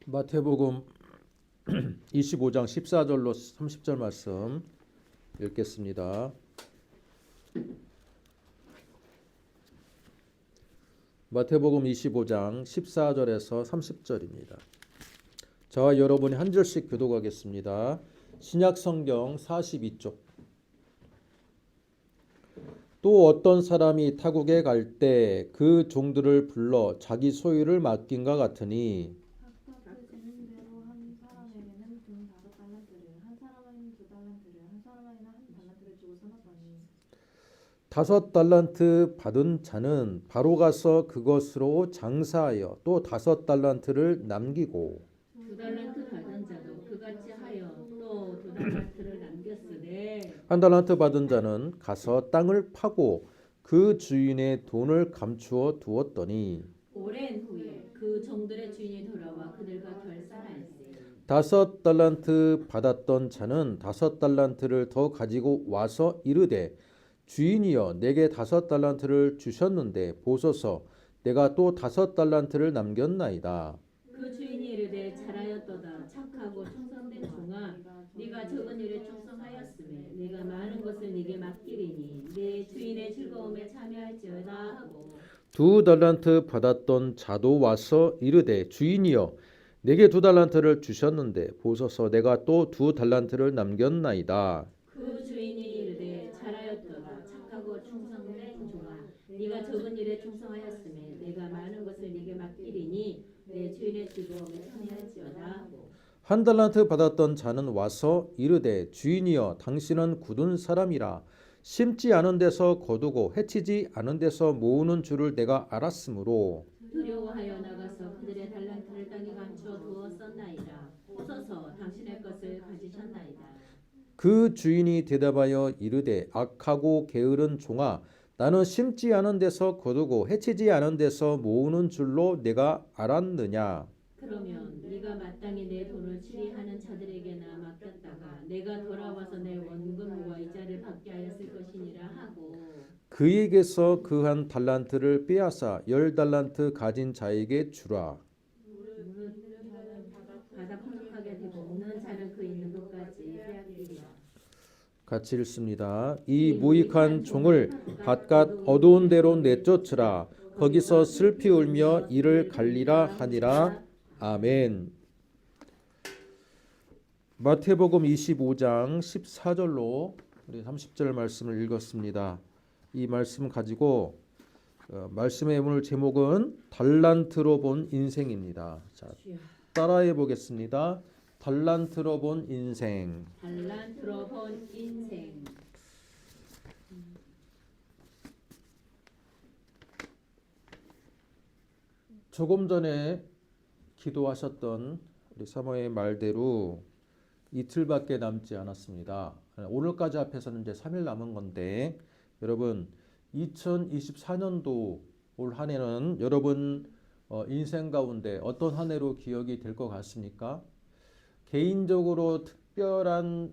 마태복음 25장 14절로 30절 말씀 읽겠습니다. 마태복음 25장 14절에서 30절입니다. 저와 여러분이 한 절씩 교독하겠습니다. 신약 성경 42쪽. 또 어떤 사람이 타국에 갈 때 그 종들을 불러 자기 소유를 맡긴가 같으니 각각 그 재는 대로 한 사람에게는 돈 5달란트를, 한 사람에게는 2달란트를, 한 사람에게는 1달란트를 주고 써놨더니 5달란트 받은 자는 바로 가서 그것으로 장사하여 또 5달란트를 남기고 2달란트 받은 자도 그같이 하여 또 2달란트를 남겼으되 1달란트 받은 자는 가서 땅을 파고 그 주인의 돈을 감추어 두었더니 오랜 후에 그 종들의 주인이 돌아와 그들과 결산할세. 5달란트 받았던 자는 5달란트를 더 가지고 와서 이르되 주인이여 내게 5달란트를 주셨는데 보소서 내가 또 5달란트를 남겼나이다. 그 주인이 이르되 잘하였도다. 착하고 충성된 종아, 네가 적은 일에 충성하였으며 내가 많은 것을 네게 맡기리니 네 주인의 즐거움에 참여할지어다 하고 2달란트 받았던 자도 와서 이르되 주인이여 내게 2달란트를 주셨는데 보소서 내가 또 2달란트를 남겼나이다. 그 주인이 이르되 잘하였도다. 착하고 충성된 종아, 네가 적은 일에 충성하였으며 내가 많은 것을 네게 맡기리니 내 주인의 즐거움에 참여할지어다 하고 1달란트 받았던 자는 와서 이르되 주인이여 당신은 굳은 사람이라 심지 않은 데서 거두고 해치지 않은 데서 모으는 줄을 내가 알았으므로 두려워하여 나가서 그들의 달란트를 땅에 감추어 두었었나이다. 보소서 당신의 것을 가지셨나이다. 그 주인이 대답하여 이르되 악하고 게으른 종아 나는 심지 않은 데서 거두고 해치지 않은 데서 모으는 줄로 내가 알았느냐. 그러면 네가 마땅히 내 돈을 추리하는 자들에게나 맡겼다가 내가 돌아와서 내 원금과 이자를 받게 하였을 것이니라 하고 그에게서 그 한 달란트를 빼앗아 10달란트 가진 자에게 주라. 바다 풍족하게 되고 없는 자는 그 있는 것까지 빼앗기리라. 같이 읽습니다. 이 무익한 종을 바깥 어두운 데로 내쫓으라. 거기서 슬피 울며 이를 갈리라 하니라. 아멘. 마태복음 25장 14절로 우리 30절 말씀을 읽었습니다. 이 말씀 가지고 말씀의 오늘 제목은 달란트로 본 인생입니다. 자, 따라해 보겠습니다. 달란트로 본 인생. 달란트로 본 인생. 조금 전에 기도하셨던 우리 사모의 말대로 이틀밖에 남지 않았습니다. 오늘까지 합해서는 이제 3일 남은 건데 여러분 2024년도 올 한 해는 여러분 인생 가운데 어떤 한 해로 기억이 될 것 같습니까? 개인적으로 특별한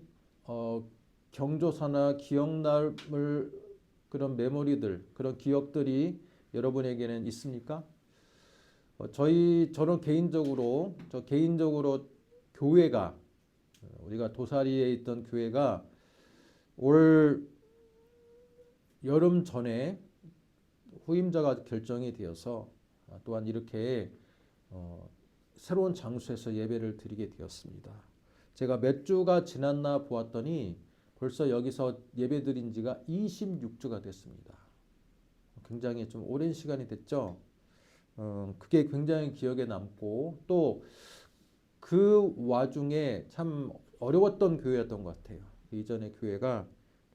경조사나 기억남을 그런 메모리들 그런 기억들이 여러분에게는 있습니까? 저는 개인적으로 교회가 우리가 도사리에 있던 교회가 올 여름 전에 후임자가 결정이 되어서 또한 이렇게 새로운 장소에서 예배를 드리게 되었습니다. 제가 몇 주가 지났나 보았더니 벌써 여기서 예배 드린 지가 26주가 됐습니다. 굉장히 좀 오랜 시간이 됐죠. 그게 굉장히 기억에 남고 또 그 와중에 참 어려웠던 교회였던 것 같아요. 이전의 교회가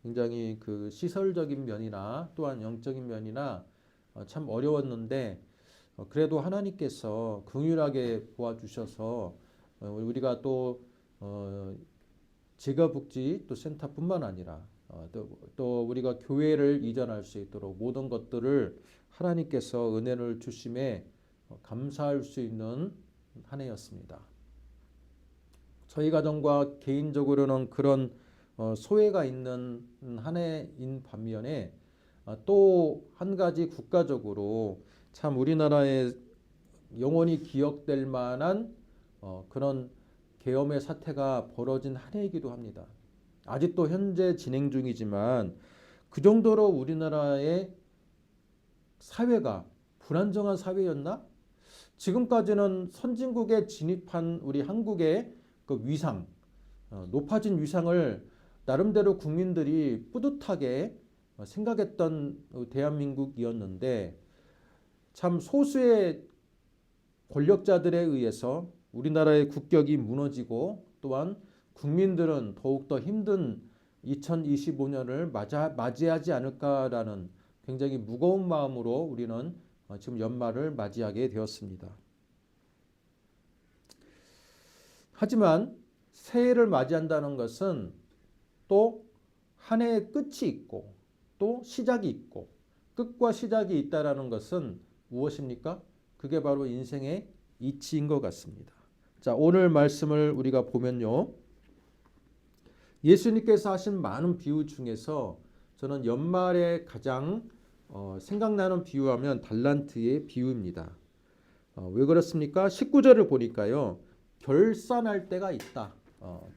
굉장히 그 시설적인 면이나 또한 영적인 면이나 참 어려웠는데 그래도 하나님께서 긍휼하게 도와주셔서 우리가 또 직업복지 또 센터뿐만 아니라 또 우리가 교회를 이전할 수 있도록 모든 것들을 하나님께서 은혜를 주심에 감사할 수 있는 한 해였습니다. 저희 가정과 개인적으로는 그런 소외가 있는 한 해인 반면에 또 한 가지 국가적으로 참 우리나라에 영원히 기억될 만한 그런 계엄의 사태가 벌어진 한 해이기도 합니다. 아직도 현재 진행 중이지만 그 정도로 우리나라의 사회가 불안정한 사회였나? 지금까지는 선진국에 진입한 우리 한국의 그 위상, 높아진 위상을 나름대로 국민들이 뿌듯하게 생각했던 대한민국이었는데 참 소수의 권력자들에 의해서 우리나라의 국격이 무너지고 또한 국민들은 더욱더 힘든 2025년을 맞이하지 않을까라는 굉장히 무거운 마음으로 우리는 지금 연말을 맞이하게 되었습니다. 하지만 새해를 맞이한다는 것은 또 한 해의 끝이 있고 또 시작이 있고 끝과 시작이 있다라는 것은 무엇입니까? 그게 바로 인생의 이치인 것 같습니다. 자, 오늘 말씀을 우리가 보면요. 예수님께서 하신 많은 비유 중에서 저는 연말에 가장 생각나는 비유하면 달란트의 비유입니다. 왜 그렇습니까? 19절을 보니까요. 결산할 때가 있다.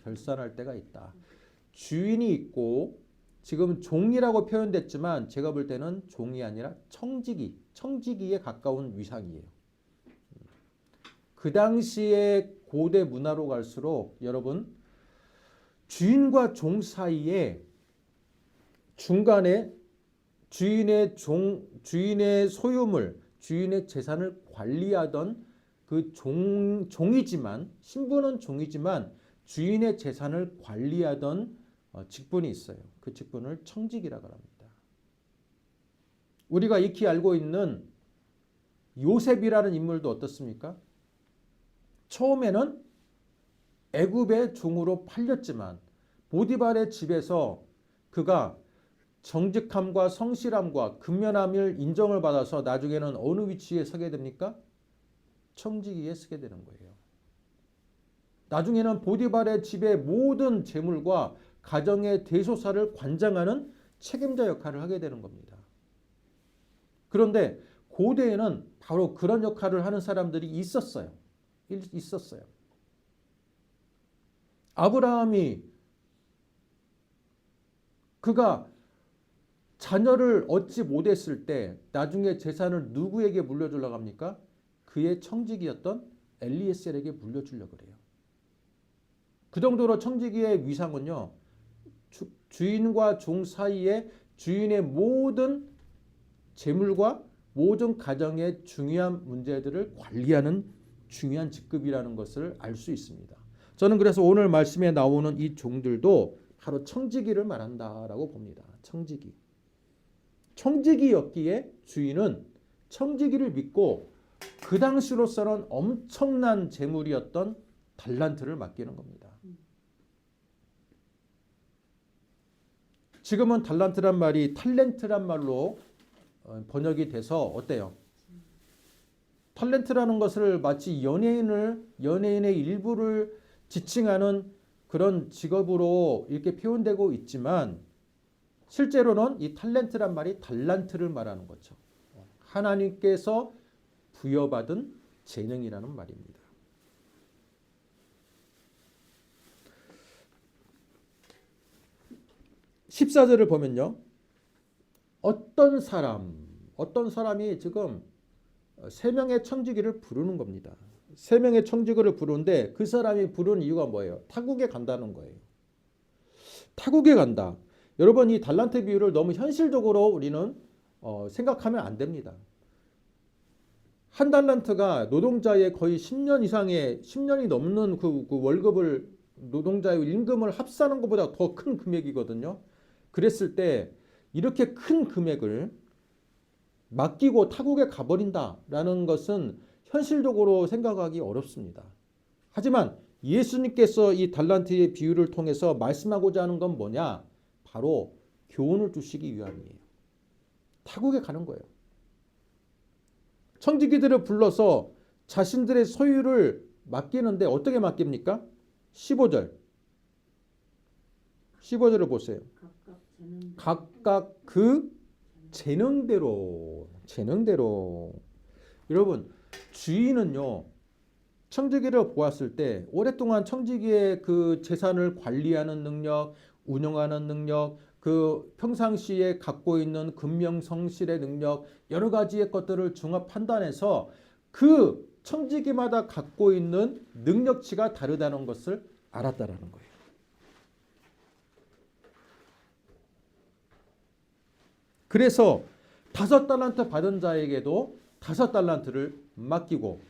결산할 때가 있다. 주인이 있고 지금 종이라고 표현됐지만 제가 볼 때는 종이 아니라 청지기에 가까운 위상이에요. 그 당시에 고대 문화로 갈수록 여러분 주인과 종 사이에 중간에 주인의 소유물, 주인의 재산을 관리하던 그 종이지만 신분은 종이지만 주인의 재산을 관리하던 직분이 있어요. 그 직분을 청직이라고 합니다. 우리가 익히 알고 있는 요셉이라는 인물도 어떻습니까? 처음에는 애굽의 종으로 팔렸지만 보디발의 집에서 그가 정직함과 성실함과 근면함을 인정을 받아서 나중에는 어느 위치에 서게 됩니까? 청지기에 서게 되는 거예요. 나중에는 보디발의 집의 모든 재물과 가정의 대소사를 관장하는 책임자 역할을 하게 되는 겁니다. 그런데 고대에는 바로 그런 역할을 하는 사람들이 있었어요. 아브라함이 그가 자녀를 얻지 못했을 때 나중에 재산을 누구에게 물려주려고 합니까? 그의 청직이었던 엘리에셀에게 물려주려고 그래요. 그 정도로 청지기의 위상은요. 주인과 종 사이에 주인의 모든 재물과 모든 가정의 중요한 문제들을 관리하는 중요한 직급이라는 것을 알 수 있습니다. 저는 그래서 오늘 말씀에 나오는 이 종들도 바로 청지기를 말한다라고 봅니다. 청지기였기에 주인은 청지기를 믿고 그 당시로서는 엄청난 재물이었던 달란트를 맡기는 겁니다. 지금은 달란트란 말이 탤런트란 말로 번역이 돼서 어때요? 탤런트라는 것을 마치 연예인의 일부를 지칭하는 그런 직업으로 이렇게 표현되고 있지만 실제로는 이 탤런트란 말이 달란트를 말하는 거죠. 하나님께서 부여받은 재능이라는 말입니다. 14절을 보면요. 어떤 사람이 지금 세 명의 청지기를 부르는 겁니다. 세 명의 청지기를 부르는데 그 사람이 부르는 이유가 뭐예요? 타국에 간다는 거예요. 타국에 간다. 여러분 이 달란트 비유를 너무 현실적으로 우리는 생각하면 안 됩니다. 한 달란트가 노동자의 거의 10년이 넘는 그 월급을 노동자의 임금을 합산한 것보다 더 큰 금액이거든요. 그랬을 때 이렇게 큰 금액을 맡기고 타국에 가버린다라는 것은 현실적으로 생각하기 어렵습니다. 하지만 예수님께서 이 달란트의 비유를 통해서 말씀하고자 하는 건 뭐냐? 바로 교훈을 주시기 위함이에요. 타국에 가는 거예요. 청지기들을 불러서 자신들의 소유를 맡기는데 어떻게 맡깁니까? 15절을 보세요. 각각 그 재능대로. 여러분 주인은요 청지기를 보았을 때 오랫동안 청지기의 그 재산을 관리하는 능력, 운영하는 능력, 그 평상시에 갖고 있는 근명성실의 능력, 여러 가지의 것들을 종합 판단해서 그 청지기마다 갖고 있는 능력치가 다르다는 것을 알았다라는 거예요. 그래서 5달란트 받은 자에게도 5달란트를 맡기고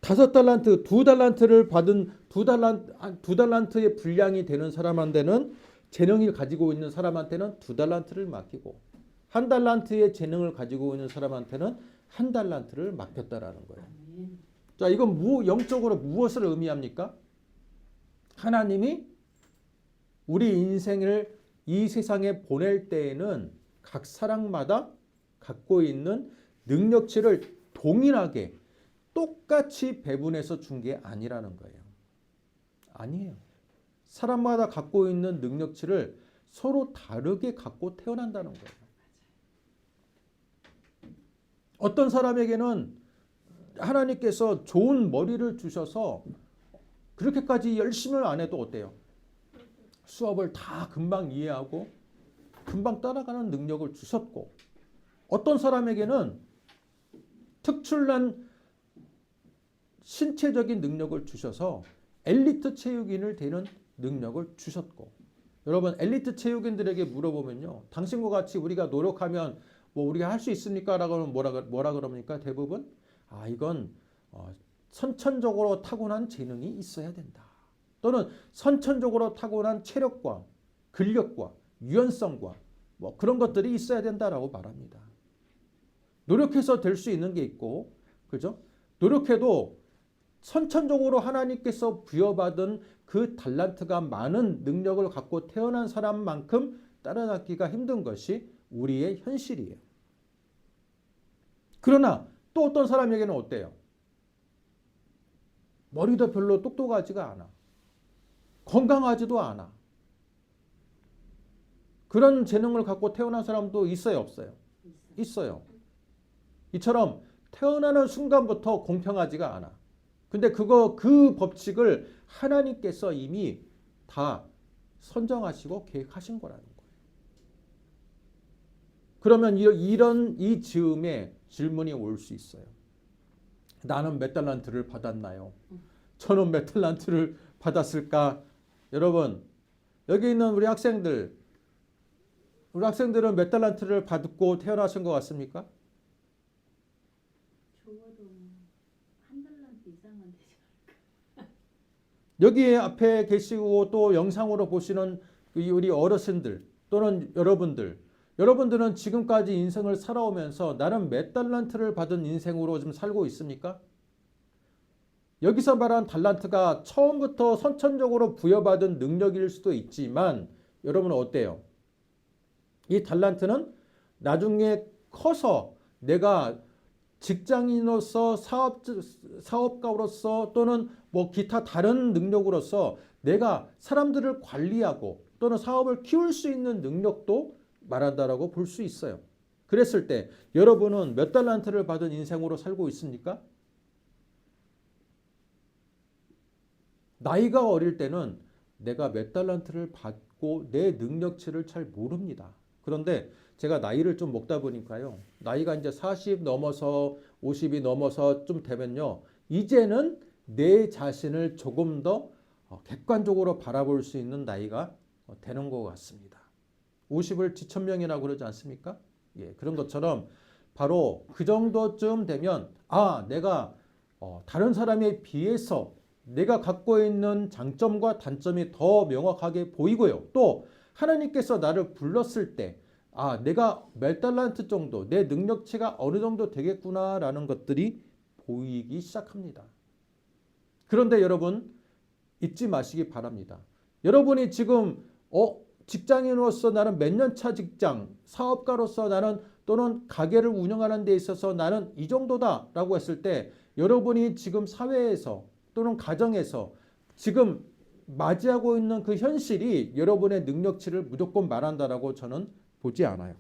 5달란트, 2달란트를 받은 2달란트의 분량이 되는 사람한테는 재능을 가지고 있는 사람한테는 2달란트를 맡기고 1달란트의 재능을 가지고 있는 사람한테는 1달란트를 맡겼다라는 거예요. 자, 이건 영적으로 무엇을 의미합니까? 하나님이 우리 인생을 이 세상에 보낼 때에는 각 사람마다 갖고 있는 능력치를 동일하게 똑같이 배분해서 준 게 아니라는 거예요. 아니에요. 사람마다 갖고 있는 능력치를 서로 다르게 갖고 태어난다는 거예요. 어떤 사람에게는 하나님께서 좋은 머리를 주셔서 그렇게까지 열심히 안 해도 어때요? 수업을 다 금방 이해하고 금방 따라가는 능력을 주셨고, 어떤 사람에게는 특출난 신체적인 능력을 주셔서 엘리트 체육인을 되는 능력을 주셨고, 여러분 엘리트 체육인들에게 물어보면요, 당신과 같이 우리가 노력하면 뭐 우리가 할 수 있습니까? 라고 하면 뭐라 그럽니까? 대부분 이건 선천적으로 타고난 재능이 있어야 된다. 또는 선천적으로 타고난 체력과 근력과 유연성과 뭐 그런 것들이 있어야 된다라고 말합니다. 노력해서 될 수 있는 게 있고, 그죠? 노력해도 선천적으로 하나님께서 부여받은 그 달란트가 많은 능력을 갖고 태어난 사람만큼 따라잡기가 힘든 것이 우리의 현실이에요. 그러나 또 어떤 사람에게는 어때요? 머리도 별로 똑똑하지가 않아. 건강하지도 않아. 그런 재능을 갖고 태어난 사람도 있어요, 없어요? 있어요. 이처럼 태어나는 순간부터 공평하지가 않아. 근데 그 법칙을 하나님께서 이미 다 선정하시고 계획하신 거라는 거예요. 그러면 이 즈음에 질문이 올 수 있어요. 나는 몇 달란트를 받았나요? 저는 몇 달란트를 받았을까? 여러분, 여기 있는 우리 학생들은 몇 달란트를 받고 태어나신 것 같습니까? 적어도 1달란트 이상은 되지 않을까? 여기 앞에 계시고 또 영상으로 보시는 우리 어르신들 또는 여러분들은 지금까지 인생을 살아오면서 나는 몇 달란트를 받은 인생으로 좀 살고 있습니까? 여기서 말한 달란트가 처음부터 선천적으로 부여받은 능력일 수도 있지만, 여러분은 어때요? 이 달란트는 나중에 커서 내가 직장인으로서 사업가로서 또는 뭐 기타 다른 능력으로서 내가 사람들을 관리하고 또는 사업을 키울 수 있는 능력도 말한다라고 볼 수 있어요. 그랬을 때 여러분은 몇 달란트를 받은 인생으로 살고 있습니까? 나이가 어릴 때는 내가 몇 달란트를 받고 내 능력치를 잘 모릅니다. 그런데 제가 나이를 좀 먹다 보니까요, 나이가 이제 40 넘어서 50이 넘어서 좀 되면요, 이제는 내 자신을 조금 더 객관적으로 바라볼 수 있는 나이가 되는 것 같습니다. 50을 지천명이라고 그러지 않습니까? 예, 그런 것처럼 바로 그 정도쯤 되면 내가 다른 사람에 비해서 내가 갖고 있는 장점과 단점이 더 명확하게 보이고요. 또 하나님께서 나를 불렀을 때 내가 몇 달란트 정도, 내 능력치가 어느 정도 되겠구나라는 것들이 보이기 시작합니다. 그런데 여러분 잊지 마시기 바랍니다. 여러분이 지금 직장인으로서 나는 몇 년 차 직장, 사업가로서 나는 또는 가게를 운영하는 데 있어서 나는 이 정도다라고 했을 때 여러분이 지금 사회에서 또는 가정에서 지금 맞이하고 있는 그 현실이 여러분의 능력치를 무조건 말한다라고 저는 보지 않아요.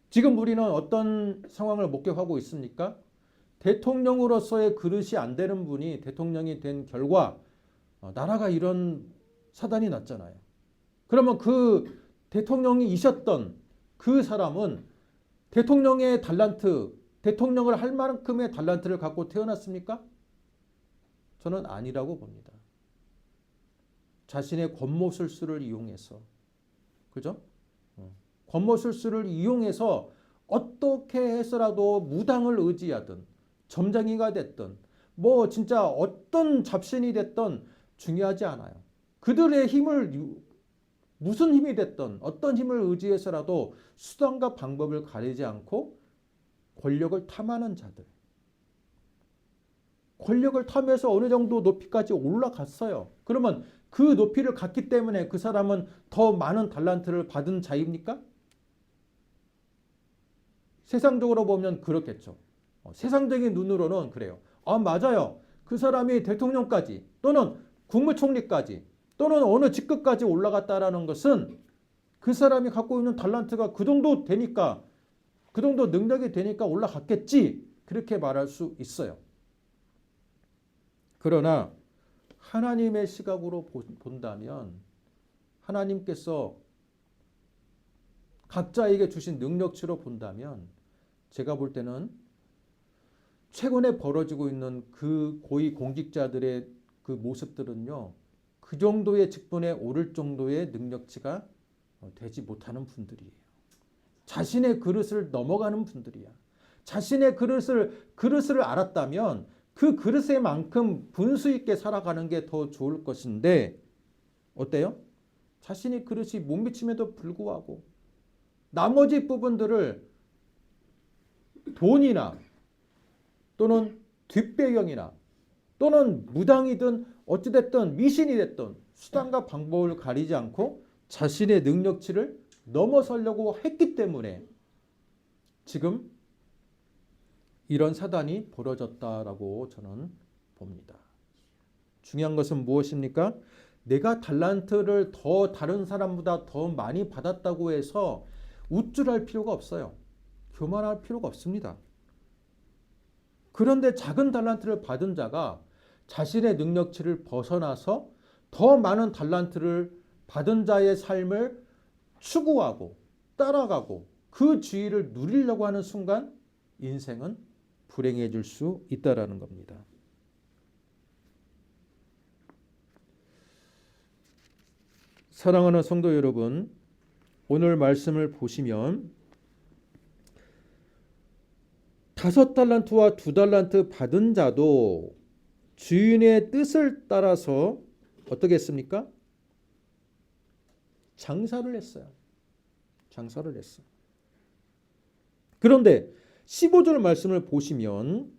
지금 우리는 어떤 상황을 목격하고 있습니까? 대통령으로서의 그릇이 안 되는 분이 대통령이 된 결과 나라가 이런 사단이 났잖아요. 그러면 그 대통령이셨던 그 사람은 대통령의 달란트, 대통령을 할 만큼의 달란트를 갖고 태어났습니까? 저는 아니라고 봅니다. 자신의 권모술수를 이용해서, 그죠? 권모술수를 이용해서 어떻게 해서라도 무당을 의지하든 점쟁이가 됐든 뭐 진짜 어떤 잡신이 됐든 중요하지 않아요. 그들의 힘을 무슨 힘이 됐든 어떤 힘을 의지해서라도 수단과 방법을 가리지 않고 권력을 탐하는 자들. 권력을 탐해서 어느 정도 높이까지 올라갔어요. 그러면 그 높이를 갔기 때문에 그 사람은 더 많은 달란트를 받은 자입니까? 세상적으로 보면 그렇겠죠. 세상적인 눈으로는 그래요. 아, 맞아요. 그 사람이 대통령까지 또는 국무총리까지 또는 어느 직급까지 올라갔다라는 것은 그 사람이 갖고 있는 달란트가 그 정도 되니까, 그 정도 능력이 되니까 올라갔겠지. 그렇게 말할 수 있어요. 그러나 하나님의 시각으로 본다면 하나님께서 각자에게 주신 능력치로 본다면 제가 볼 때는 최근에 벌어지고 있는 그 고위 공직자들의 그 모습들은요, 그 정도의 직분에 오를 정도의 능력치가 되지 못하는 분들이에요. 자신의 그릇을 넘어가는 분들이야. 자신의 그릇을 알았다면 그 그릇에 만큼 분수 있게 살아가는 게 더 좋을 것인데 어때요? 자신이 그릇이 못 미침에도 불구하고 나머지 부분들을 돈이나 또는 뒷배경이나 또는 무당이든 어찌됐든 미신이 됐든 수단과 방법을 가리지 않고 자신의 능력치를 넘어서려고 했기 때문에 지금 이런 사단이 벌어졌다라고 저는 봅니다. 중요한 것은 무엇입니까? 내가 달란트를 더 다른 사람보다 더 많이 받았다고 해서 우쭐할 필요가 없어요. 교만할 필요가 없습니다. 그런데 작은 달란트를 받은 자가 자신의 능력치를 벗어나서 더 많은 달란트를 받은 자의 삶을 추구하고 따라가고 그 지위를 누리려고 하는 순간 인생은 불행해질 수 있다라는 겁니다. 사랑하는 성도 여러분, 오늘 말씀을 보시면 5달란트와 2달란트 받은 자도 주인의 뜻을 따라서 어떻게 했습니까? 장사를 했어요. 장사를 했어. 그런데 15절 말씀을 보시면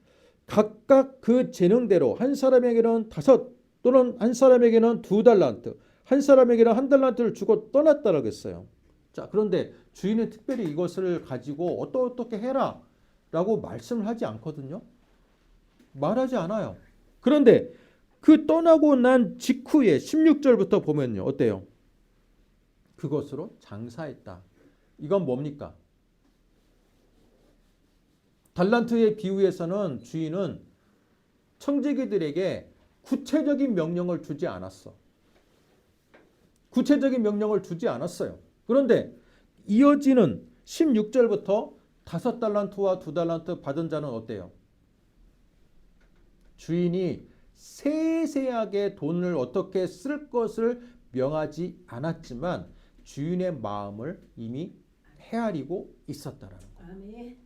각각 그 재능대로 한 사람에게는 5 또는 한 사람에게는 2달란트, 한 사람에게는 1달란트를 주고 떠났다라고 했어요. 자, 그런데 주인은 특별히 이것을 가지고 어떻게 해라 라고 말씀을 하지 않거든요. 말하지 않아요. 그런데 그 떠나고 난 직후에 16절부터 보면요. 어때요? 그것으로 장사했다. 이건 뭡니까? 달란트의 비유에서는 주인은 청지기들에게 구체적인 명령을 주지 않았어. 구체적인 명령을 주지 않았어요. 그런데 이어지는 16절부터 5달란트와 2달란트 받은 자는 어때요? 주인이 세세하게 돈을 어떻게 쓸 것을 명하지 않았지만 주인의 마음을 이미 헤아리고 있었다라는 거예요. 아멘.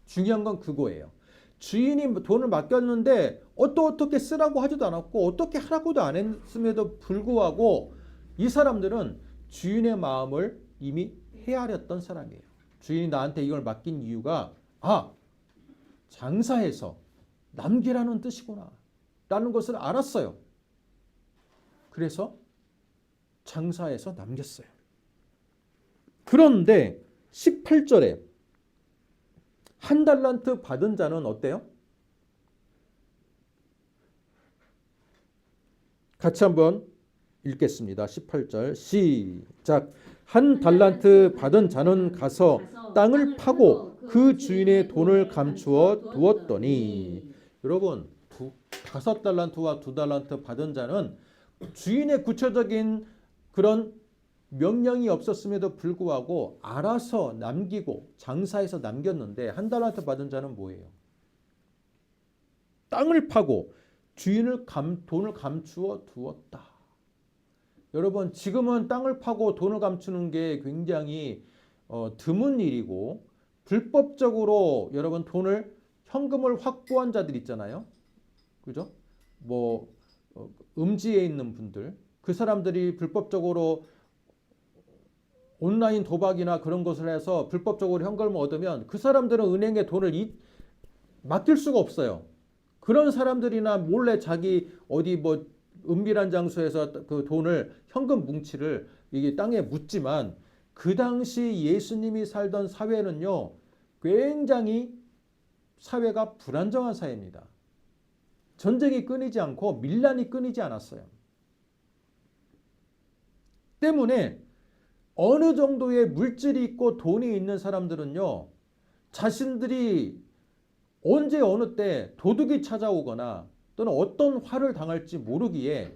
중요한 건 그거예요. 주인이 돈을 맡겼는데 어떻게 쓰라고 하지도 않았고 어떻게 하라고도 안 했음에도 불구하고 이 사람들은 주인의 마음을 이미 헤아렸던 사람이에요. 주인이 나한테 이걸 맡긴 이유가 장사해서 남기라는 뜻이구나 라는 것을 알았어요. 그래서 장사해서 남겼어요. 그런데 18절에 1달란트 받은 자는 어때요? 같이 한번 읽겠습니다. 18절 시작. 1달란트 받은 자는 가서 땅을 파고 그 주인의 돈을 감추어 두었더니 여러분 5달란트와 2달란트 받은 자는 주인의 구체적인 그런 명령이 없었음에도 불구하고 알아서 남기고 장사해서 남겼는데 1달란트 받은 자는 뭐예요? 땅을 파고 돈을 감추어 두었다. 여러분 지금은 땅을 파고 돈을 감추는 게 굉장히 드문 일이고 불법적으로 여러분 현금을 확보한 자들 있잖아요. 그죠? 뭐 음지에 있는 분들 그 사람들이 불법적으로 온라인 도박이나 그런 것을 해서 불법적으로 현금을 얻으면 그 사람들은 은행에 돈을 맡길 수가 없어요. 그런 사람들이나 몰래 자기 어디 뭐 은밀한 장소에서 그 돈을 현금 뭉치를 이게 땅에 묻지만 그 당시 예수님이 살던 사회는요 굉장히 사회가 불안정한 사회입니다. 전쟁이 끊이지 않고 밀란이 끊이지 않았어요. 때문에 어느 정도의 물질이 있고 돈이 있는 사람들은요 자신들이 언제 어느 때 도둑이 찾아오거나 또는 어떤 화를 당할지 모르기에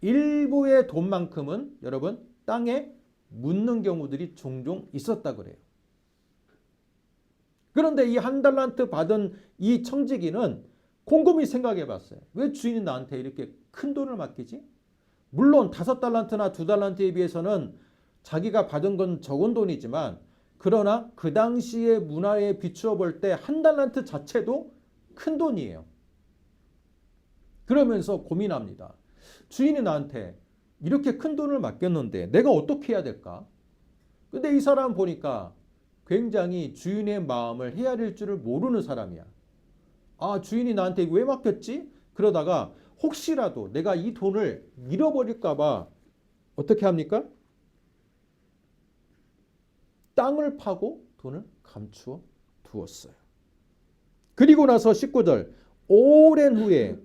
일부의 돈만큼은 여러분 땅에 묻는 경우들이 종종 있었다 그래요. 그런데 이 1달란트 받은 이 청지기는 곰곰이 생각해 봤어요. 왜 주인이 나한테 이렇게 큰 돈을 맡기지? 물론 5달란트나 2달란트에 비해서는 자기가 받은 건 적은 돈이지만 그러나 그 당시의 문화에 비추어 볼 때 1달란트 자체도 큰 돈이에요. 그러면서 고민합니다. 주인이 나한테 이렇게 큰 돈을 맡겼는데 내가 어떻게 해야 될까? 근데 이 사람 보니까 굉장히 주인의 마음을 헤아릴 줄을 모르는 사람이야. 아, 주인이 나한테 왜 맡겼지? 그러다가 혹시라도 내가 이 돈을 잃어버릴까 봐 어떻게 합니까? 땅을 파고 돈을 감추어 두었어요. 그리고 나서 19절 오랜 후에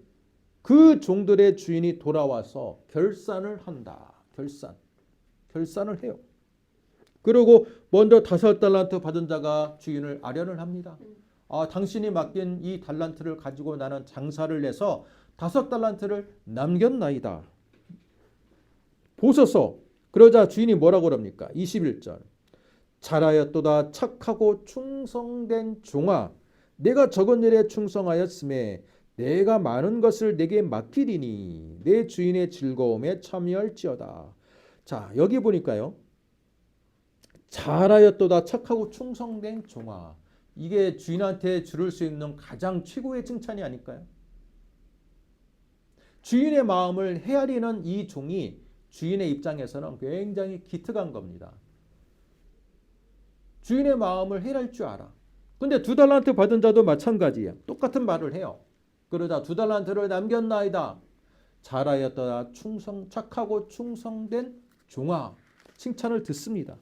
그 종들의 주인이 돌아와서 결산을 한다. 결산을 해요. 그리고 먼저 5달란트 받은 자가 주인을 아련을 합니다. 아, 당신이 맡긴 이 달란트를 가지고 나는 장사를 해서 5달란트를 남겼나이다. 보소서. 그러자 주인이 뭐라고 그럽니까? 21절. 잘하였도다 착하고 충성된 종아, 내가 적은 일에 충성하였음에 내가 많은 것을 내게 맡기리니 내 주인의 즐거움에 참여할지어다. 자, 여기 보니까요. 잘하였도다 착하고 충성된 종아. 이게 주인한테 들을 수 있는 가장 최고의 칭찬이 아닐까요? 주인의 마음을 헤아리는 이 종이 주인의 입장에서는 굉장히 기특한 겁니다. 주인의 마음을 헤아릴 줄 알아. 근데 2달란트 받은 자도 마찬가지예요. 똑같은 말을 해요. 그러자 2달란트를 남겼나이다. 잘하였다 착하고 충성된 종아. 칭찬을 듣습니다.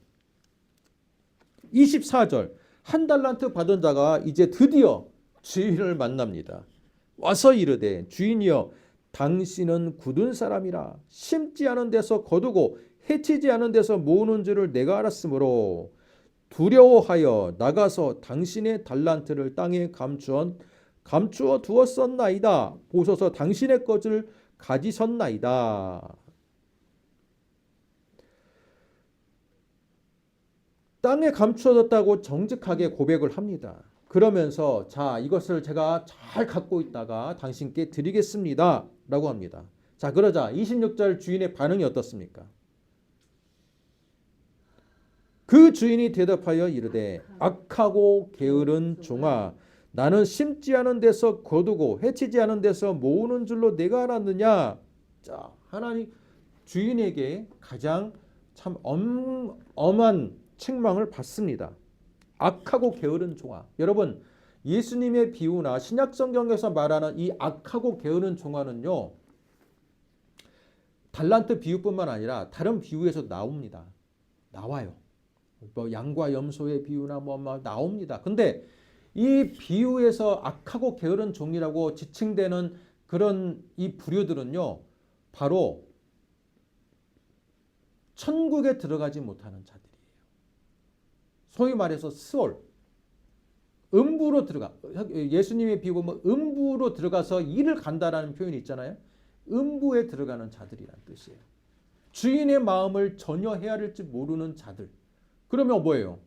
24절 1달란트 받은 자가 이제 드디어 주인을 만납니다. 와서 이르되 주인이여 당신은 굳은 사람이라 심지 않은 데서 거두고 해치지 않은 데서 모으는 줄을 내가 알았으므로 두려워하여 나가서 당신의 달란트를 땅에 감추어 두었었나이다. 보소서 당신의 것을 가지셨나이다. 땅에 감추어졌다고 정직하게 고백을 합니다. 그러면서 자, 이것을 제가 잘 갖고 있다가 당신께 드리겠습니다. 라고 합니다. 자, 그러자 26절 주인의 반응이 어떻습니까? 그 주인이 대답하여 이르되 악하고 게으른 종아, 나는 심지 않은 데서 거두고 해치지 않은 데서 모으는 줄로 내가 알았느냐. 자, 하나님 주인에게 가장 참 엄한 책망을 받습니다. 악하고 게으른 종아. 여러분, 예수님의 비유나 신약 성경에서 말하는 이 악하고 게으른 종아는요, 달란트 비유뿐만 아니라 다른 비유에서 나와요. 뭐 양과 염소의 비유나 뭐 나옵니다. 근데 이 비유에서 악하고 게으른 종이라고 지칭되는 그런 이 부류들은요, 바로 천국에 들어가지 못하는 자들이에요. 소위 말해서 스올. 음부로 들어가. 예수님의 비유 보면 음부로 들어가서 일을 간다라는 표현이 있잖아요. 음부에 들어가는 자들이란 뜻이에요. 주인의 마음을 전혀 헤아릴지 모르는 자들. 그러면 뭐예요?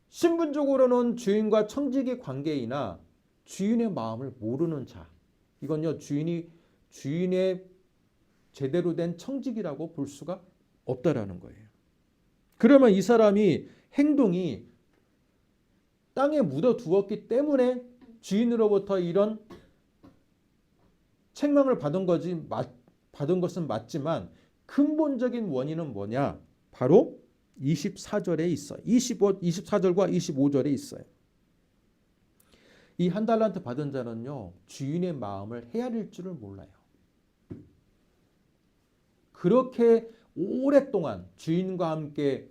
신분적으로는 주인과 청지기 관계이나 주인의 마음을 모르는 자. 이건요, 주인의 제대로 된 청지기라고 볼 수가 없다라는 거예요. 그러면 이 사람이 행동이 땅에 묻어두었기 때문에 주인으로부터 이런 책망을 받은 것은 맞지만 근본적인 원인은 뭐냐? 바로 24절에 있어요. 24절과 25절에 있어요. 이 한 달란트 받은 자는요, 주인의 마음을 헤아릴 줄을 몰라요. 그렇게 오랫동안 주인과 함께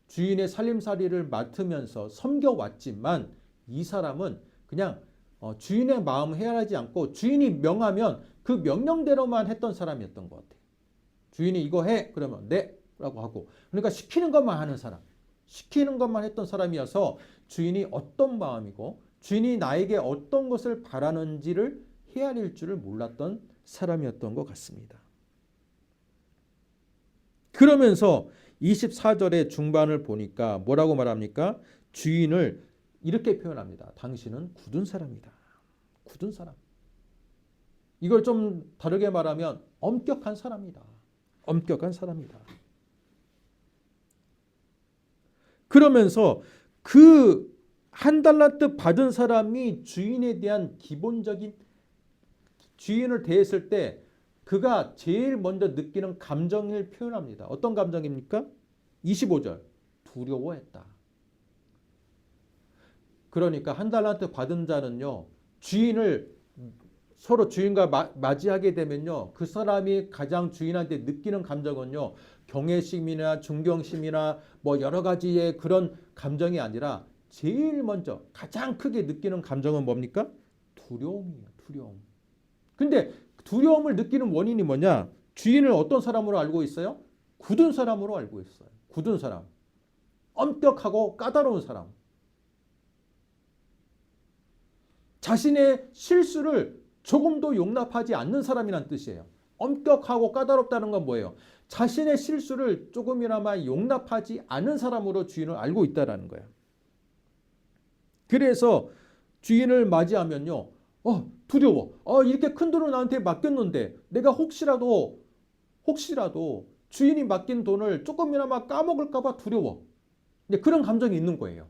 주인의 살림살이를 맡으면서 섬겨왔지만 이 사람은 그냥 주인의 마음을 헤아리지 않고 주인이 명하면 그 명령대로만 했던 사람이었던 것 같아요. 주인이 이거 해 그러면 네 라고 하고, 그러니까 시키는 것만 하는 사람, 시키는 것만 했던 사람이어서 주인이 어떤 마음이고 주인이 나에게 어떤 것을 바라는지를 헤아릴 줄을 몰랐던 사람이었던 것 같습니다. 그러면서 24절의 중반을 보니까 뭐라고 말합니까? 주인을 이렇게 표현합니다. 당신은 굳은 사람이다. 굳은 사람. 이걸 좀 다르게 말하면 엄격한 사람이다. 엄격한 사람이다. 그러면서 그 한 달란트 받은 사람이 주인에 대한 기본적인, 주인을 대했을 때 그가 제일 먼저 느끼는 감정을 표현합니다. 어떤 감정입니까? 25절. 두려워했다. 그러니까 한 달란트 받은 자는요, 서로 주인과 맞이하게 되면요, 그 사람이 가장 주인한테 느끼는 감정은요, 경외심이나 존경심이나 뭐 여러 가지의 그런 감정이 아니라 제일 먼저 가장 크게 느끼는 감정은 뭡니까? 두려움이에요. 두려움. 근데 두려움을 느끼는 원인이 뭐냐? 주인을 어떤 사람으로 알고 있어요? 굳은 사람으로 알고 있어요. 굳은 사람. 엄격하고 까다로운 사람. 자신의 실수를 조금도 용납하지 않는 사람이란 뜻이에요. 엄격하고 까다롭다는 건 뭐예요? 자신의 실수를 조금이나마 용납하지 않은 사람으로 주인을 알고 있다는 거예요. 그래서 주인을 맞이하면요, 두려워. 이렇게 큰 돈을 나한테 맡겼는데 내가 혹시라도 주인이 맡긴 돈을 조금이나마 까먹을까 봐 두려워. 그런 감정이 있는 거예요.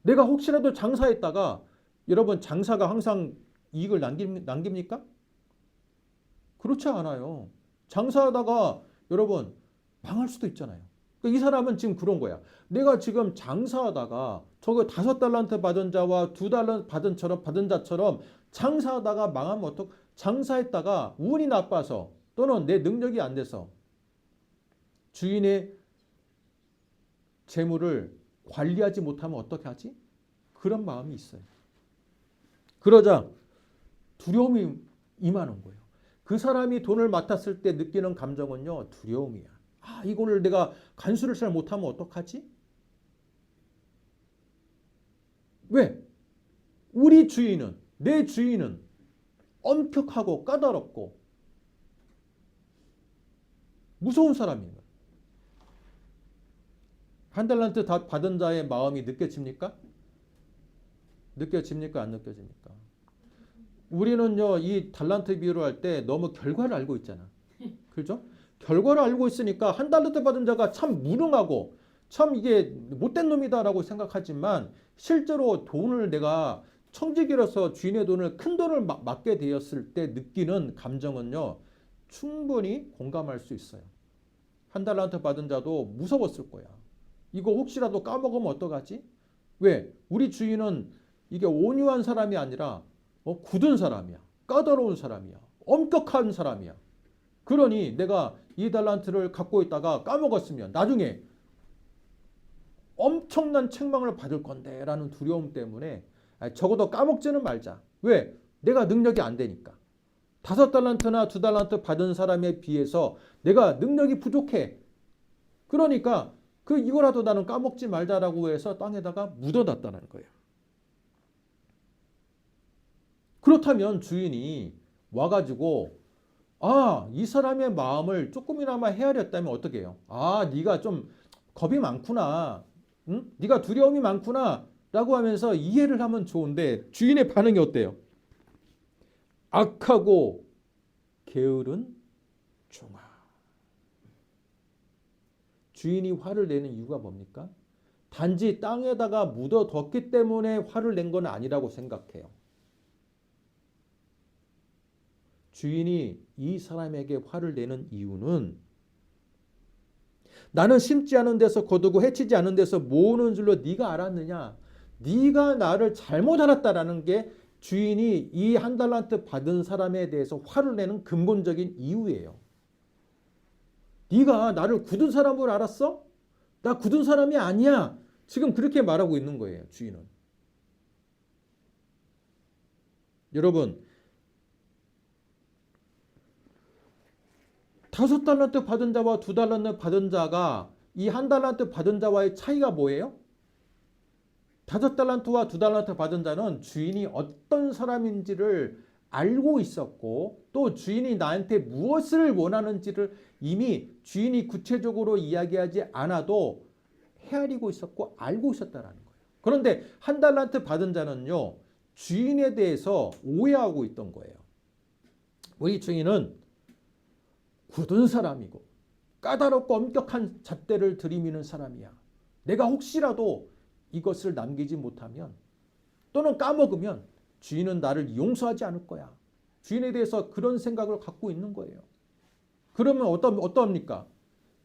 내가 혹시라도 장사했다가, 여러분 장사가 항상 이익을 남깁니까? 그렇지 않아요. 장사하다가 여러분 망할 수도 있잖아요. 그러니까 이 사람은 지금 그런 거야. 내가 지금 장사하다가 저거 5달란트 받은 자와 2달란트 받은 자처럼 장사하다가 망하면 장사했다가 운이 나빠서 또는 내 능력이 안 돼서 주인의 재물을 관리하지 못하면 어떻게 하지? 그런 마음이 있어요. 그러자 두려움이 임하는 거예요. 그 사람이 돈을 맡았을 때 느끼는 감정은요, 두려움이야. 이거를 내가 간수를 잘 못하면 어떡하지? 왜? 우리 주인은, 내 주인은 엄격하고 까다롭고 무서운 사람인 거예요. 한 달란트 받은 자의 마음이 느껴집니까? 느껴집니까? 안 느껴집니까? 우리는요, 이 달란트 비유를 할 때 너무 결과를 알고 있잖아. 그렇죠? 결과를 알고 있으니까 한 달란트 받은 자가 참 무능하고 참 이게 못된 놈이다라고 생각하지만 실제로 돈을 내가 청지기로서 주인의 돈을, 큰 돈을 맡게 되었을 때 느끼는 감정은요, 충분히 공감할 수 있어요. 한 달란트 받은 자도 무서웠을 거야. 이거 혹시라도 까먹으면 어떡하지? 왜? 우리 주인은 이게 온유한 사람이 아니라 굳은 사람이야. 까다로운 사람이야. 엄격한 사람이야. 그러니 내가 이 달란트를 갖고 있다가 까먹었으면 나중에 엄청난 책망을 받을 건데 라는 두려움 때문에 적어도 까먹지는 말자. 왜? 내가 능력이 안 되니까. 5달란트나 2달란트 받은 사람에 비해서 내가 능력이 부족해. 그러니까 이거라도 나는 까먹지 말자라고 해서 땅에다가 묻어놨다는 거예요. 그렇다면 주인이 와가지고 이 사람의 마음을 조금이나마 헤아렸다면 어떻게 해요? 네가 좀 겁이 많구나. 응? 네가 두려움이 많구나. 라고 하면서 이해를 하면 좋은데 주인의 반응이 어때요? 악하고 게으른 종아. 주인이 화를 내는 이유가 뭡니까? 단지 땅에다가 묻어뒀기 때문에 화를 낸 건 아니라고 생각해요. 주인이 이 사람에게 화를 내는 이유는 나는 심지 않은 데서 거두고 해치지 않은 데서 모으는 줄로 네가 알았느냐? 네가 나를 잘못 알았다라는 게 주인이 이 한 달란트 받은 사람에 대해서 화를 내는 근본적인 이유예요. 네가 나를 굳은 사람으로 알았어? 나 굳은 사람이 아니야. 지금 그렇게 말하고 있는 거예요. 주인은. 여러분 5달란트 받은 자와 2달란트 받은 자가 이 1달란트 받은 자와의 차이가 뭐예요? 5달란트와 2달란트 받은 자는 주인이 어떤 사람인지를 알고 있었고 또 주인이 나한테 무엇을 원하는지를 이미 주인이 구체적으로 이야기하지 않아도 헤아리고 있었고 알고 있었다는 거예요. 그런데 1달란트 받은 자는요. 주인에 대해서 오해하고 있던 거예요. 우리 주인은 굳은 사람이고 까다롭고 엄격한 잣대를 들이미는 사람이야. 내가 혹시라도 이것을 남기지 못하면 또는 까먹으면 주인은 나를 용서하지 않을 거야. 주인에 대해서 그런 생각을 갖고 있는 거예요. 그러면 어떠합니까?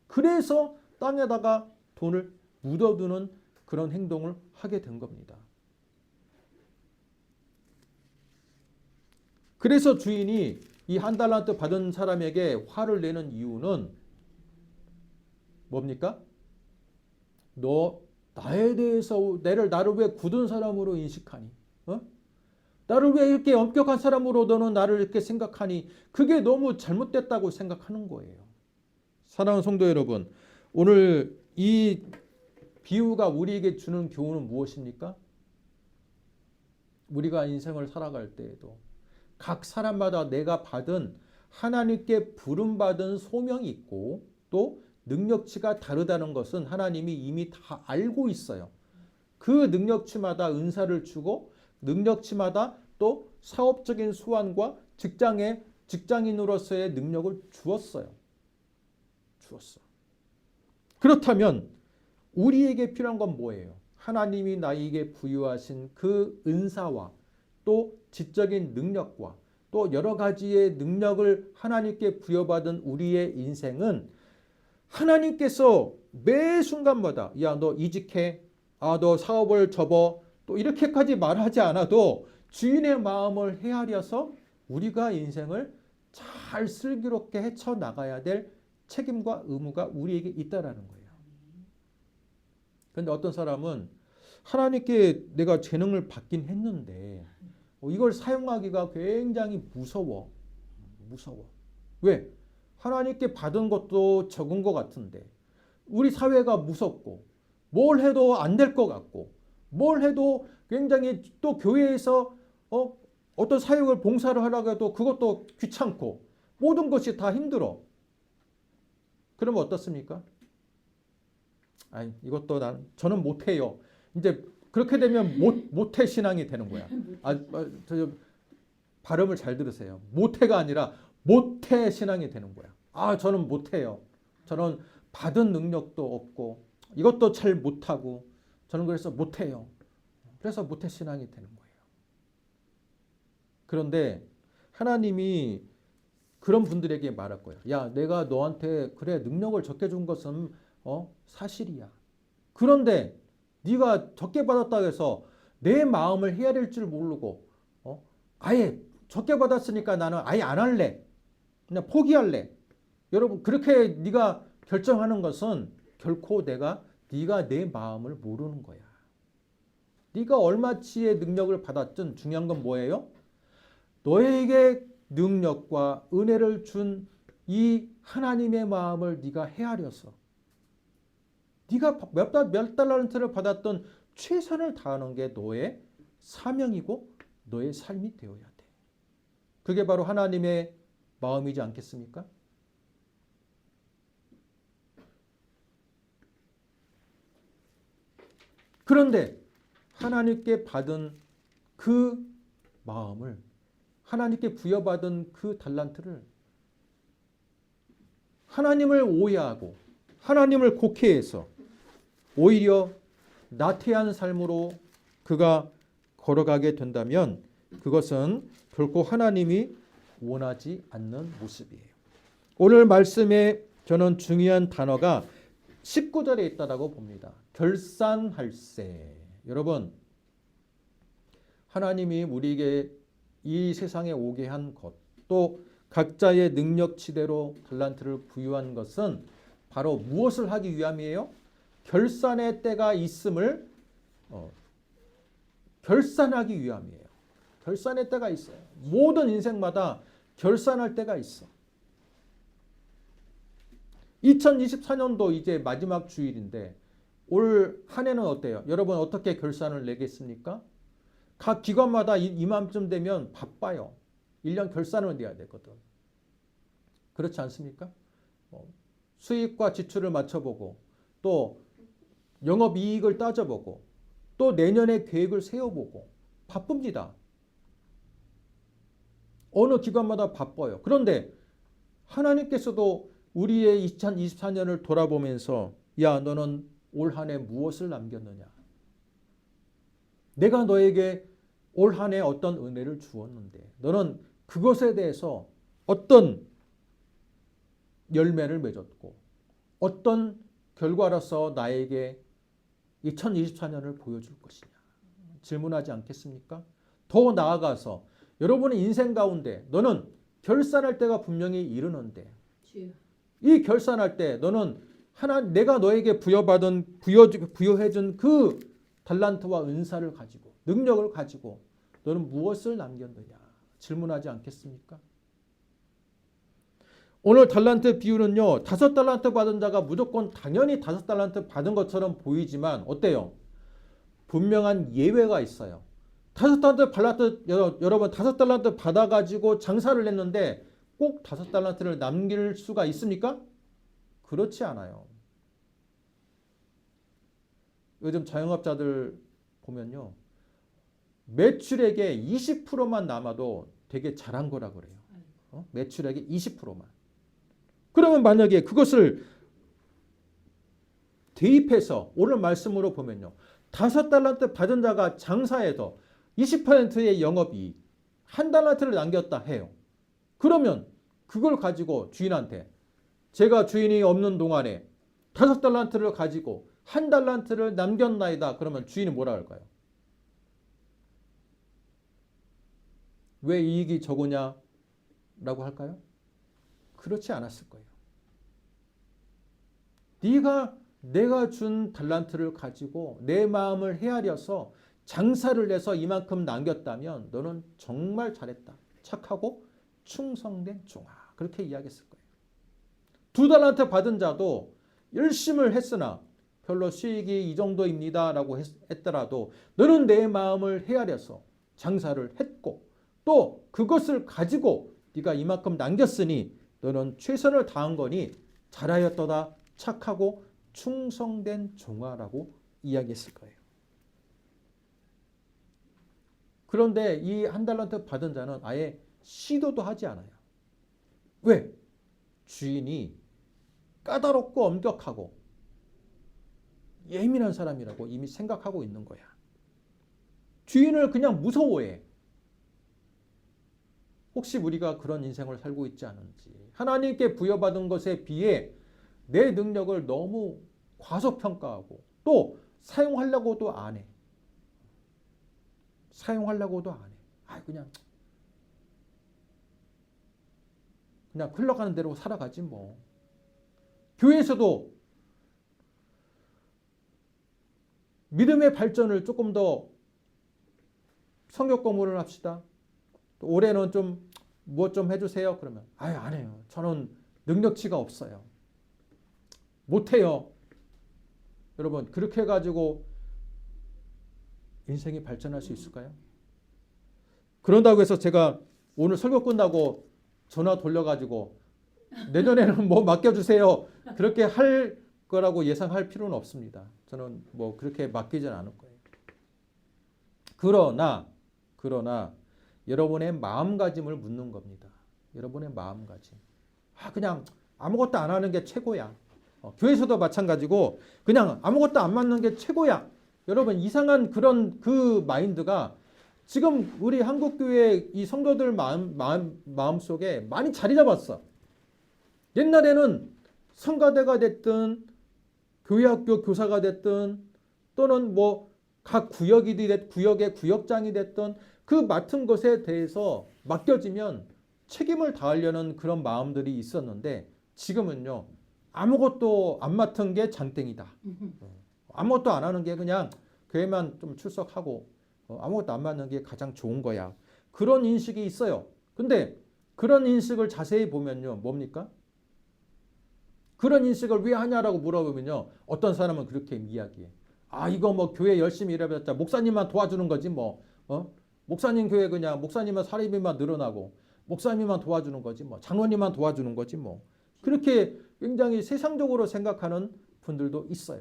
그래서 땅에다가 돈을 묻어두는 그런 행동을 하게 된 겁니다. 그래서 주인이 이 1달란트 받은 사람에게 화를 내는 이유는 뭡니까? 너 나에 대해서 나를 왜 굳은 사람으로 인식하니? 나를 왜 이렇게 엄격한 사람으로 너는 나를 이렇게 생각하니? 그게 너무 잘못됐다고 생각하는 거예요. 사랑하는 성도 여러분, 오늘 이 비유가 우리에게 주는 교훈은 무엇입니까? 우리가 인생을 살아갈 때에도 각 사람마다 내가 받은 하나님께 부름받은 소명이 있고 또 능력치가 다르다는 것은 하나님이 이미 다 알고 있어요. 그 능력치마다 은사를 주고 능력치마다 또 사업적인 수완과 직장인으로서의 능력을 주었어요. 그렇다면 우리에게 필요한 건 뭐예요? 하나님이 나에게 부여하신 그 은사와 또 지적인 능력과 또 여러 가지의 능력을 하나님께 부여받은 우리의 인생은 하나님께서 매 순간마다 야, 너 이직해. 너 사업을 접어. 또 이렇게까지 말하지 않아도 주인의 마음을 헤아려서 우리가 인생을 잘 슬기롭게 헤쳐나가야 될 책임과 의무가 우리에게 있다라는 거예요. 그런데 어떤 사람은 하나님께 내가 재능을 받긴 했는데 이걸 사용하기가 굉장히 무서워. 왜? 하나님께 받은 것도 적은 것 같은데 우리 사회가 무섭고 뭘 해도 안 될 것 같고 뭘 해도 굉장히 또 교회에서 어떤 사역을 봉사를 하려고 해도 그것도 귀찮고 모든 것이 다 힘들어. 그러면 어떻습니까? 이것도 저는 못해요. 이제 그렇게 되면 모태 신앙이 되는 거야. 발음을 잘 들으세요. 모태가 아니라 모태 신앙이 되는 거야. 저는 못해요. 저는 받은 능력도 없고 이것도 잘 못하고 저는 그래서 못해요. 그래서 모태 신앙이 되는 거예요. 그런데 하나님이 그런 분들에게 말할 거예요. 야, 내가 너한테 그래 능력을 적게 준 것은 사실이야. 그런데 네가 적게 받았다고 해서 내 마음을 헤아릴 줄 모르고 아예 적게 받았으니까 나는 아예 안 할래. 그냥 포기할래. 여러분 그렇게 네가 결정하는 것은 결코 네가 내 마음을 모르는 거야. 네가 얼마치의 능력을 받았든 중요한 건 뭐예요? 너에게 능력과 은혜를 준 이 하나님의 마음을 네가 헤아려서 네가 몇 달란트를 받았던 최선을 다하는 게 너의 사명이고 너의 삶이 되어야 돼. 그게 바로 하나님의 마음이지 않겠습니까? 그런데 하나님께 받은 그 마음을, 하나님께 부여받은 그 달란트를 하나님을 오해하고 하나님을 곡해해서 오히려 나태한 삶으로 그가 걸어가게 된다면 그것은 결코 하나님이 원하지 않는 모습이에요. 오늘 말씀에 저는 중요한 단어가 19절에 있다고 봅니다. 결산할세. 여러분, 하나님이 우리에게 이 세상에 오게 한 것, 또 각자의 능력치대로 달란트를 부여한 것은 바로 무엇을 하기 위함이에요? 결산의 때가 있음을 결산하기 위함이에요. 결산의 때가 있어요. 모든 인생마다 결산할 때가 있어. 2024년도 이제 마지막 주일인데 올 한 해는 어때요? 여러분 어떻게 결산을 내겠습니까? 각 기관마다 이맘쯤 되면 바빠요. 1년 결산을 내야 되거든. 그렇지 않습니까? 수익과 지출을 맞춰보고 또 영업이익을 따져보고 또 내년의 계획을 세워보고 바쁩니다. 어느 기관마다 바빠요. 그런데 하나님께서도 우리의 2024년을 돌아보면서 야, 너는 올 한 해 무엇을 남겼느냐? 내가 너에게 올 한 해 어떤 은혜를 주었는데 너는 그것에 대해서 어떤 열매를 맺었고 어떤 결과로서 나에게 2024년을 보여줄 것이냐? 질문하지 않겠습니까? 더 나아가서 여러분의 인생 가운데 너는 결산할 때가 분명히 이르는데 이 결산할 때 너는 내가 너에게 부여해준 그 달란트와 은사를 가지고 능력을 가지고 너는 무엇을 남겼느냐 질문하지 않겠습니까? 오늘 달란트 비유는요. 5달란트 받은 자가 무조건 당연히 5달란트 받은 것처럼 보이지만 어때요? 분명한 예외가 있어요. 5달란트 여러분 5달란트 받아가지고 장사를 했는데 꼭 5달란트를 남길 수가 있습니까? 그렇지 않아요. 요즘 자영업자들 보면요. 매출액의 20%만 남아도 되게 잘한 거라 그래요. 매출액의 20%만. 그러면 만약에 그것을 대입해서 오늘 말씀으로 보면요. 5달란트 받은 자가 장사해서 20%의 영업이익, 1달란트를 남겼다 해요. 그러면 그걸 가지고 주인한테 제가 주인이 없는 동안에 5달란트를 가지고 1달란트를 남겼나이다. 그러면 주인이 뭐라 할까요? 왜 이익이 적으냐라고 할까요? 그렇지 않았을 거예요. 내가 준 달란트를 가지고 내 마음을 헤아려서 장사를 해서 이만큼 남겼다면 너는 정말 잘했다. 착하고 충성된 종아. 그렇게 이야기했을 거예요. 2달란트 받은 자도 열심을 했으나 별로 수익이 이 정도입니다 라고 했더라도 너는 내 마음을 헤아려서 장사를 했고 또 그것을 가지고 네가 이만큼 남겼으니 너는 최선을 다한 거니 잘하였도다. 착하고 충성된 종아라고 이야기했을 거예요. 그런데 이 1달란트 받은 자는 아예 시도도 하지 않아요. 왜? 주인이 까다롭고 엄격하고 예민한 사람이라고 이미 생각하고 있는 거야. 주인을 그냥 무서워해. 혹시 우리가 그런 인생을 살고 있지 않은지. 하나님께 부여받은 것에 비해 내 능력을 너무 과소평가하고 또 사용하려고도 안 해. 사용하려고도 안 해. 그냥 흘러가는 대로 살아가지 뭐. 교회에서도 믿음의 발전을 조금 더 성역 공부를 합시다. 또 올해는 좀 무엇 좀 해주세요. 그러면 안 해요. 저는 능력치가 없어요. 못해요. 여러분 그렇게 해가지고 인생이 발전할 수 있을까요? 그런다고 해서 제가 오늘 설교 끝나고 전화 돌려가지고 내년에는 뭐 맡겨주세요. 그렇게 할 거라고 예상할 필요는 없습니다. 저는 뭐 그렇게 맡기진 않을 거예요. 그러나 여러분의 마음가짐을 묻는 겁니다. 여러분의 마음가짐. 그냥 아무것도 안 하는 게 최고야. 교회에서도 마찬가지고 그냥 아무것도 안 맞는 게 최고야. 여러분 이상한 그런 그 마인드가 지금 우리 한국교회 이 성도들 마음속에 많이 자리 잡았어. 옛날에는 성가대가 됐든 교회학교 교사가 됐든 또는 뭐 각 구역의 구역장이 됐든 그 맡은 것에 대해서 맡겨지면 책임을 다하려는 그런 마음들이 있었는데 지금은요. 아무것도 안 맡은 게 장땡이다. 아무것도 안 하는 게 그냥 교회만 좀 출석하고 아무것도 안 맡는 게 가장 좋은 거야. 그런 인식이 있어요. 근데 그런 인식을 자세히 보면요. 뭡니까? 그런 인식을 왜 하냐라고 물어보면요. 어떤 사람은 그렇게 이야기해. 이거 뭐 교회 열심히 일해봤자 목사님만 도와주는 거지 뭐. 목사님 교회 그냥 목사님만 사립비만 늘어나고 목사님만 도와주는 거지 뭐. 장로님만 도와주는 거지 뭐. 그렇게 굉장히 세상적으로 생각하는 분들도 있어요.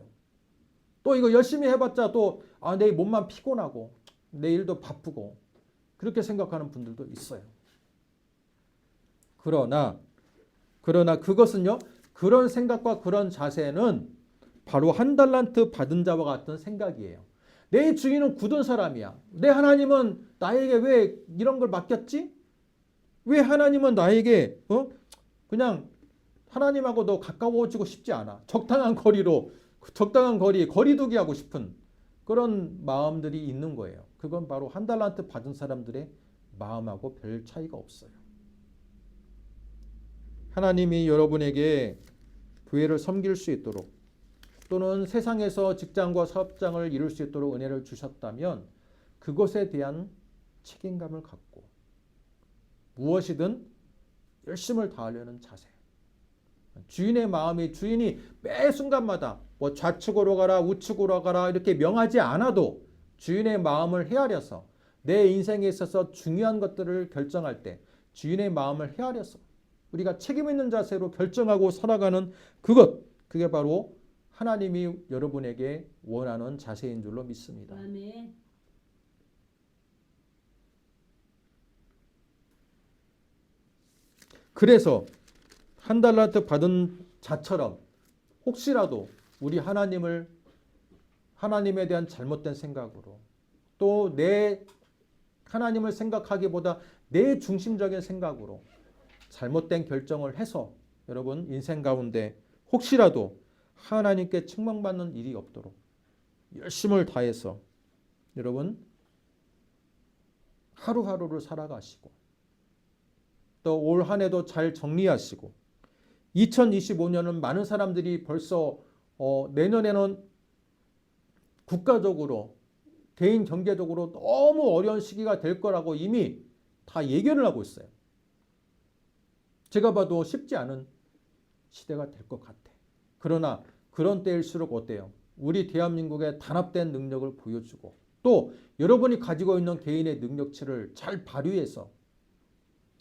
또 이거 열심히 해봤자 또 내 몸만 피곤하고 내일도 바쁘고 그렇게 생각하는 분들도 있어요. 그러나 그것은요. 그런 생각과 그런 자세는 바로 한 달란트 받은 자와 같은 생각이에요. 내 주인은 굳은 사람이야. 내 하나님은 나에게 왜 이런 걸 맡겼지? 왜 하나님은 나에게 그냥 하나님하고 더 가까워지고 싶지 않아. 적당한 거리두기 하고 싶은 그런 마음들이 있는 거예요. 그건 바로 한 달란트 받은 사람들의 마음하고 별 차이가 없어요. 하나님이 여러분에게 교회를 섬길 수 있도록 또는 세상에서 직장과 사업장을 이룰 수 있도록 은혜를 주셨다면 그것에 대한 책임감을 갖고 무엇이든 열심을 다하려는 자세. 주인의 마음이 주인이 매 순간마다 뭐 좌측으로 가라 우측으로 가라 이렇게 명하지 않아도 주인의 마음을 헤아려서 내 인생에 있어서 중요한 것들을 결정할 때 주인의 마음을 헤아려서 우리가 책임 있는 자세로 결정하고 살아가는 그게 바로 하나님이 여러분에게 원하는 자세인 줄로 믿습니다. 아멘. 그래서 한 달란트 받은 자처럼 혹시라도 우리 하나님에 대한 잘못된 생각으로 또 내 하나님을 생각하기보다 내 중심적인 생각으로 잘못된 결정을 해서 여러분 인생 가운데 혹시라도 하나님께 책망받는 일이 없도록 열심을 다해서 여러분 하루하루를 살아가시고 또 올 한 해도 잘 정리하시고 2025년은 많은 사람들이 벌써 내년에는 국가적으로 개인 경제적으로 너무 어려운 시기가 될 거라고 이미 다 예견을 하고 있어요. 제가 봐도 쉽지 않은 시대가 될 것 같아. 그러나 그런 때일수록 어때요? 우리 대한민국의 단합된 능력을 보여주고 또 여러분이 가지고 있는 개인의 능력치를 잘 발휘해서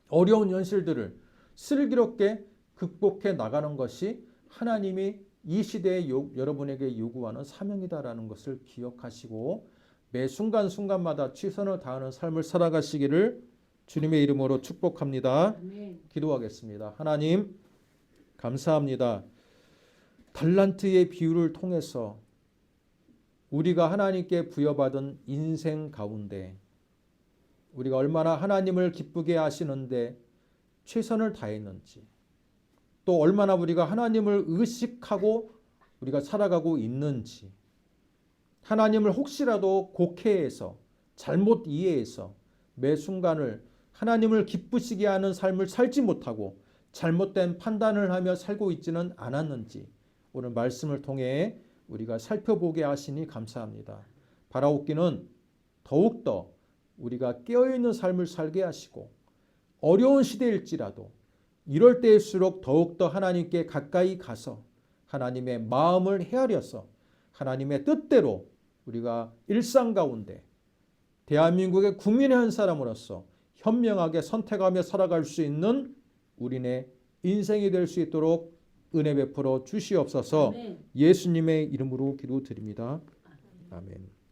어려운 현실들을 슬기롭게 극복해 나가는 것이 하나님이 이 시대에 여러분에게 요구하는 사명이다라는 것을 기억하시고 매 순간순간마다 최선을 다하는 삶을 살아가시기를 주님의 이름으로 축복합니다. 아멘. 기도하겠습니다. 하나님 감사합니다. 달란트의 비유를 통해서 우리가 하나님께 부여받은 인생 가운데 우리가 얼마나 하나님을 기쁘게 하시는데 최선을 다했는지 또 얼마나 우리가 하나님을 의식하고 우리가 살아가고 있는지 하나님을 혹시라도 곡해해서 잘못 이해해서 매 순간을 하나님을 기쁘시게 하는 삶을 살지 못하고 잘못된 판단을 하며 살고 있지는 않았는지 오늘 말씀을 통해 우리가 살펴보게 하시니 감사합니다. 바라옵기는 더욱더 우리가 깨어있는 삶을 살게 하시고 어려운 시대일지라도 이럴 때일수록 더욱더 하나님께 가까이 가서 하나님의 마음을 헤아려서 하나님의 뜻대로 우리가 일상 가운데 대한민국의 국민의 한 사람으로서 현명하게 선택하며 살아갈 수 있는 우리네 인생이 될 수 있도록 은혜 베풀어 주시옵소서. 아멘. 예수님의 이름으로 기도드립니다. 아멘.